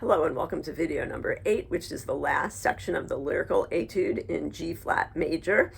Hello and welcome to video number 8, which is the last section of the lyrical etude in G flat major.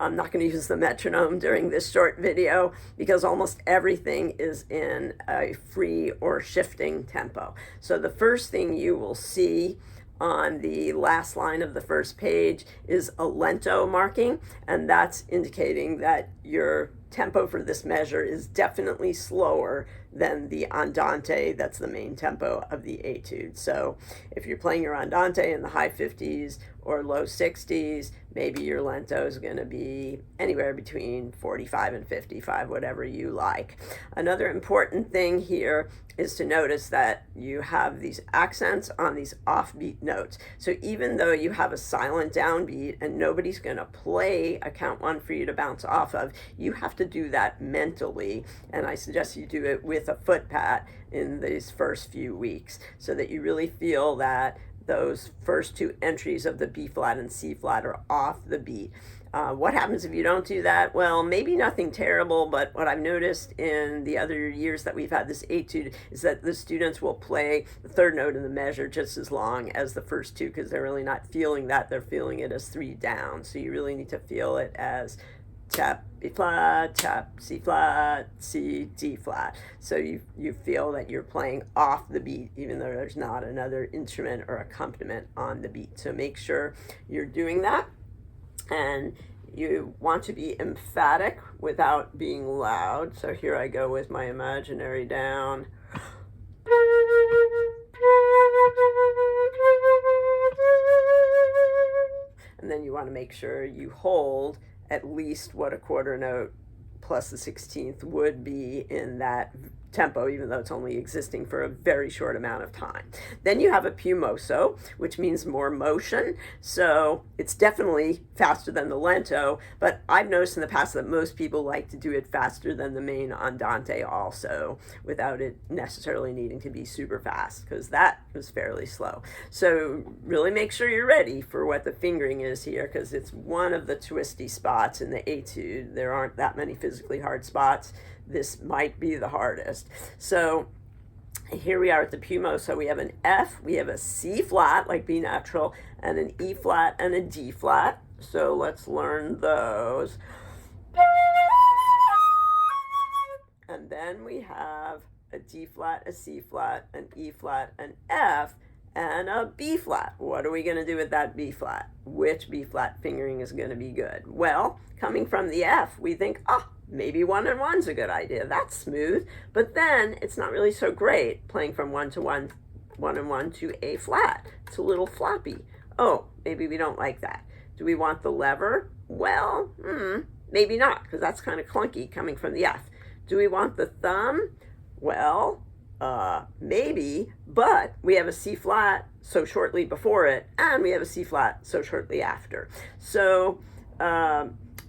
I'm not going to use the metronome during this short video because almost everything is in a free or shifting tempo. So the first thing you will see on the last line of the first page is a lento marking, and that's indicating that your tempo for this measure is definitely slower than the andante. That's the main tempo of the etude. So if you're playing your andante in the high 50s or low 60s, maybe your lento is going to be anywhere between 45 and 55, whatever you like. Another important thing here is to notice that you have these accents on these offbeat notes. So even though you have a silent downbeat and nobody's going to play a count one for you to bounce off of, you have to do that mentally, and I suggest you do it with a foot pat in these first few weeks so that you really feel that those first two entries of the B flat and C flat are off the beat. What happens if you don't do that? Well, maybe nothing terrible, but what I've noticed in the other years that we've had this etude is that the students will play the third note in the measure just as long as the first two because they're really not feeling that. They're feeling it as three down. So you really need to feel it as tap B flat, tap C flat, C, D flat. So you feel that you're playing off the beat even though there's not another instrument or accompaniment on the beat. So make sure you're doing that. And you want to be emphatic without being loud. So here I go with my imaginary down. And then you want to make sure you hold at least what a quarter note plus the 16th would be in that tempo, even though it's only existing for a very short amount of time. Then you have a più mosso, which means more motion. So it's definitely faster than the lento, but I've noticed in the past that most people like to do it faster than the main andante also, without it necessarily needing to be super fast, because that was fairly slow. So really make sure you're ready for what the fingering is here, because it's one of the twisty spots in the etude. There aren't that many physically hard spots. This might be the hardest. So here we are at the più mosso. We have an F, we have a C flat, like B natural, and an E flat and a D flat. So let's learn those. And then we have a D flat, a C flat, an E flat, an F, and a B flat. What are we going to do with that B flat? Which B flat fingering is going to be good? Well, coming from the F, we think, maybe 1 and 1's a good idea. That's smooth. But then it's not really so great playing from 1 to 1, 1 and 1 to A flat. It's a little floppy. Oh, maybe we don't like that. Do we want the lever? Well, maybe not, because that's kind of clunky coming from the F. Do we want the thumb? Well, maybe, but we have a C flat so shortly before it, and we have a C flat so shortly after. So,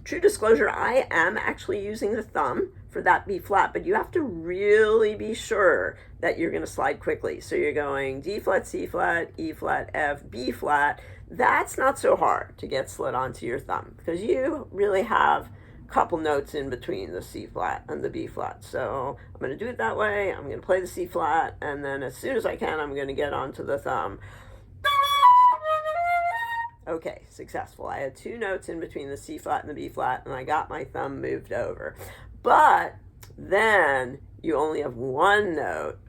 true disclosure, I am actually using the thumb for that B flat, but you have to really be sure that you're going to slide quickly. So you're going D flat, C flat, E flat, F, B flat. That's not so hard to get slid onto your thumb because you really have a couple notes in between the C flat and the B flat. So I'm going to do it that way. I'm going to play the C flat, and then as soon as I can, I'm going to get onto the thumb. Okay, successful. I had 2 notes in between the C flat and the B flat, and I got my thumb moved over. But then you only have 1 note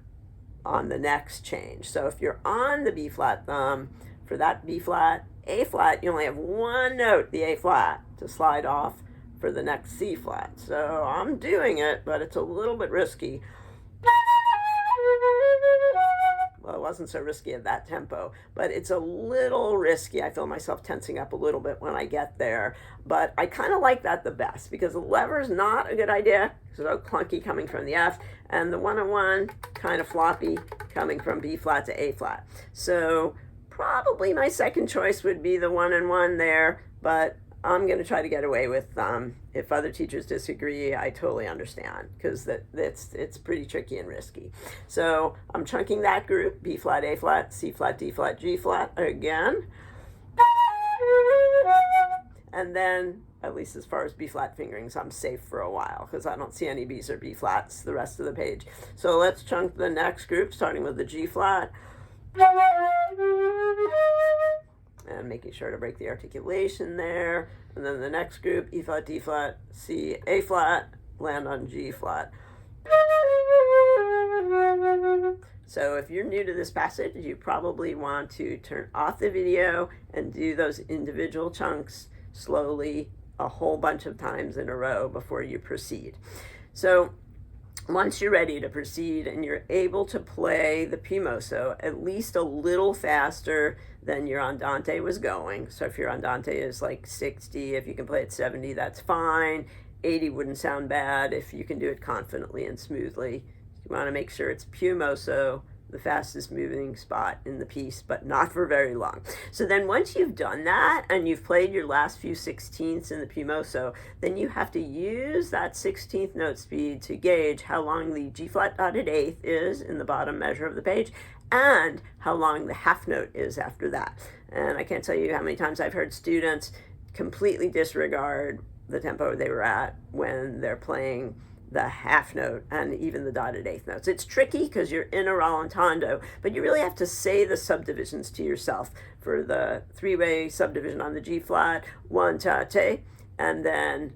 on the next change. So if you're on the B flat thumb, for that B flat, A flat, you only have 1 note, the A flat, to slide off for the next C flat. So I'm doing it, but it's a little bit risky. Well, it wasn't so risky at that tempo, but it's a little risky. I feel myself tensing up a little bit when I get there, but I kind of like that the best because the lever is not a good idea. It's so clunky coming from the F, and the 1 and 1 kind of floppy coming from B flat to A flat. So probably my second choice would be the 1 and 1 there, but I'm going to try to get away with if other teachers disagree, I totally understand because it's pretty tricky and risky. So I'm chunking that group, B flat, A flat, C flat, D flat, G flat again. And then, at least as far as B flat fingerings, I'm safe for a while because I don't see any Bs or B flats the rest of the page. So let's chunk the next group, starting with the G flat. And making sure to break the articulation there. And then the next group, E flat, D flat, C, A flat, land on G flat. So if you're new to this passage, you probably want to turn off the video and do those individual chunks slowly a whole bunch of times in a row before you proceed. So once you're ready to proceed and you're able to play the Pimoso at least a little faster than your andante was going, so if your andante is like 60, if you can play at 70, that's fine. 80 wouldn't sound bad if you can do it confidently and smoothly. You want to make sure it's Pimoso, the fastest moving spot in the piece, but not for very long. So then once you've done that and you've played your last few 16ths in the Pimoso, then you have to use that 16th note speed to gauge how long the G flat dotted eighth is in the bottom measure of the page and how long the half note is after that. And I can't tell you how many times I've heard students completely disregard the tempo they were at when they're playing the half note and even the dotted eighth notes. It's tricky because you're in a rallentando, but you really have to say the subdivisions to yourself. For the three-way subdivision on the G flat, one tate, and then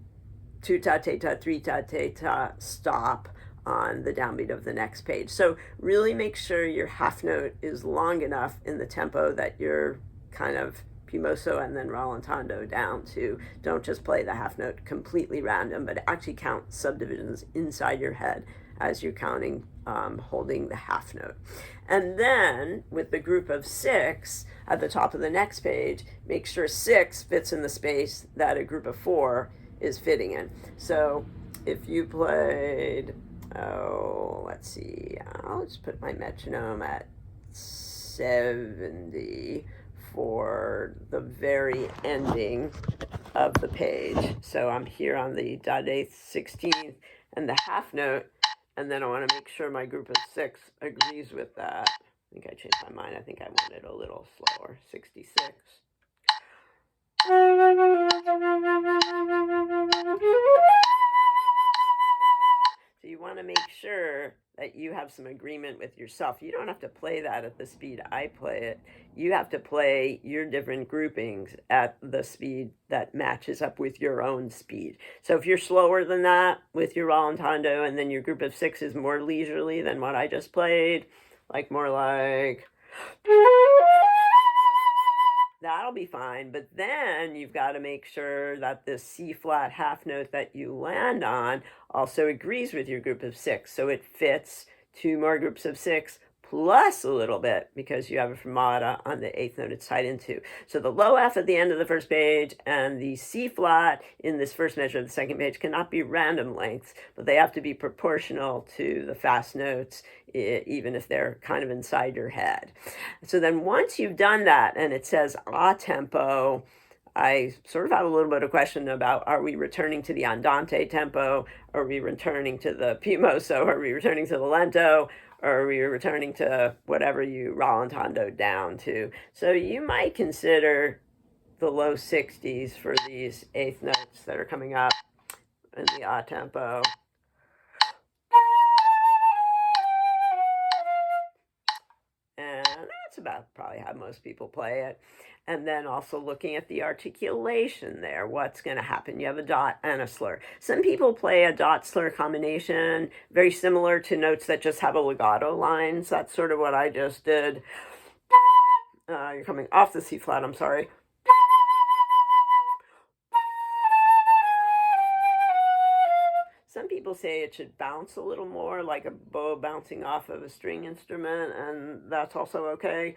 two tate ta, three tate ta, stop on the downbeat of the next page. So really make sure your half note is long enough in the tempo that you're kind of Pimoso and then rallentando down to. Don't just play the half note completely random, but actually count subdivisions inside your head as you're counting, holding the half note. And then with the group of 6 at the top of the next page, make sure 6 fits in the space that a group of 4 is fitting in. So if you played, let's see, I'll just put my metronome at 70 for the very ending of the page. So I'm here on the dotted eighth, 16th, and the half note, and then I want to make sure my group of 6 agrees with that. I think I changed my mind. I think I want it a little slower, 66. So you want to make sure that you have some agreement with yourself. You don't have to play that at the speed I play it. You have to play your different groupings at the speed that matches up with your own speed. So if you're slower than that with your rallentando and then your group of 6 is more leisurely than what I just played, like more like, that'll be fine. But then you've got to make sure that this C flat half note that you land on also agrees with your group of 6. So it fits 2 more groups of 6 plus a little bit because you have a fermata on the 8th note it's tied into. So the low F at the end of the first page and the C flat in this first measure of the second page cannot be random lengths, but they have to be proportional to the fast notes, even if they're kind of inside your head. So then once you've done that and it says a tempo, I sort of have a little bit of question about, are we returning to the andante tempo? Are we returning to the Pimoso? Are we returning to the lento? Or are we returning to whatever you rallentando down to? So you might consider the low 60s for these 8th notes that are coming up in the a tempo. And that's about probably how most people play it. And then also looking at the articulation there, what's going to happen? You have a dot and a slur. Some people play a dot slur combination, very similar to notes that just have a legato line. So that's sort of what I just did. You're coming off the C flat, I'm sorry. Some people say it should bounce a little more, like a bow bouncing off of a string instrument, and that's also okay.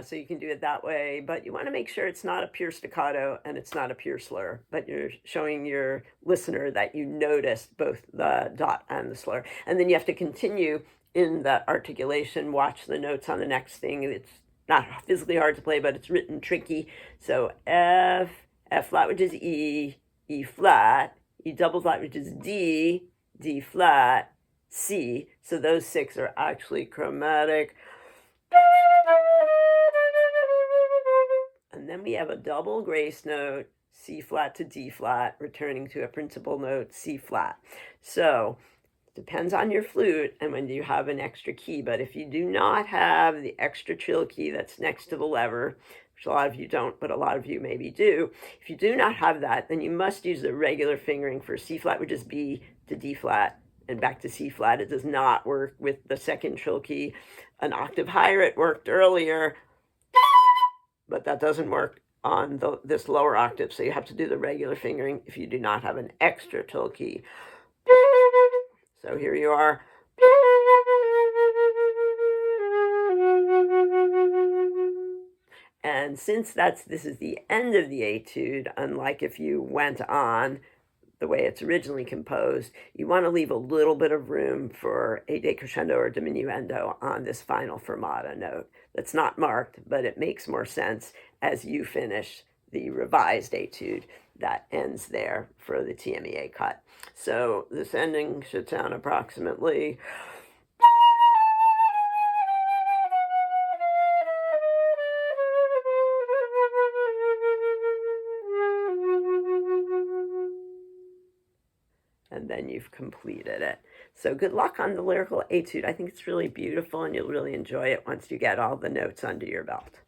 So you can do it that way, but you want to make sure it's not a pure staccato and it's not a pure slur, but you're showing your listener that you noticed both the dot and the slur. And then you have to continue in that articulation, watch the notes on the next thing. It's not physically hard to play, but it's written tricky. So F, F flat, which is E, E flat, E double flat, which is D, D flat, C. So those 6 are actually chromatic. And then we have a double grace note, C flat to D flat, returning to a principal note, C flat. So Depends on your flute and when you have an extra key. But if you do not have the extra trill key that's next to the lever, which a lot of you don't, but a lot of you maybe do, if you do not have that, then you must use the regular fingering for C flat, which is B to D flat and back to C flat. It does not work with the second trill key. An octave higher, it worked earlier, but that doesn't work on this lower octave. So you have to do the regular fingering if you do not have an extra trill key. So here you are. And since this is the end of the etude, unlike if you went on the way it's originally composed, you want to leave a little bit of room for a decrescendo or diminuendo on this final fermata note. That's not marked, but it makes more sense as you finish the revised etude that ends there for the TMEA cut. So this ending should sound approximately. And then you've completed it. So good luck on the lyrical etude. I think it's really beautiful and you'll really enjoy it once you get all the notes under your belt.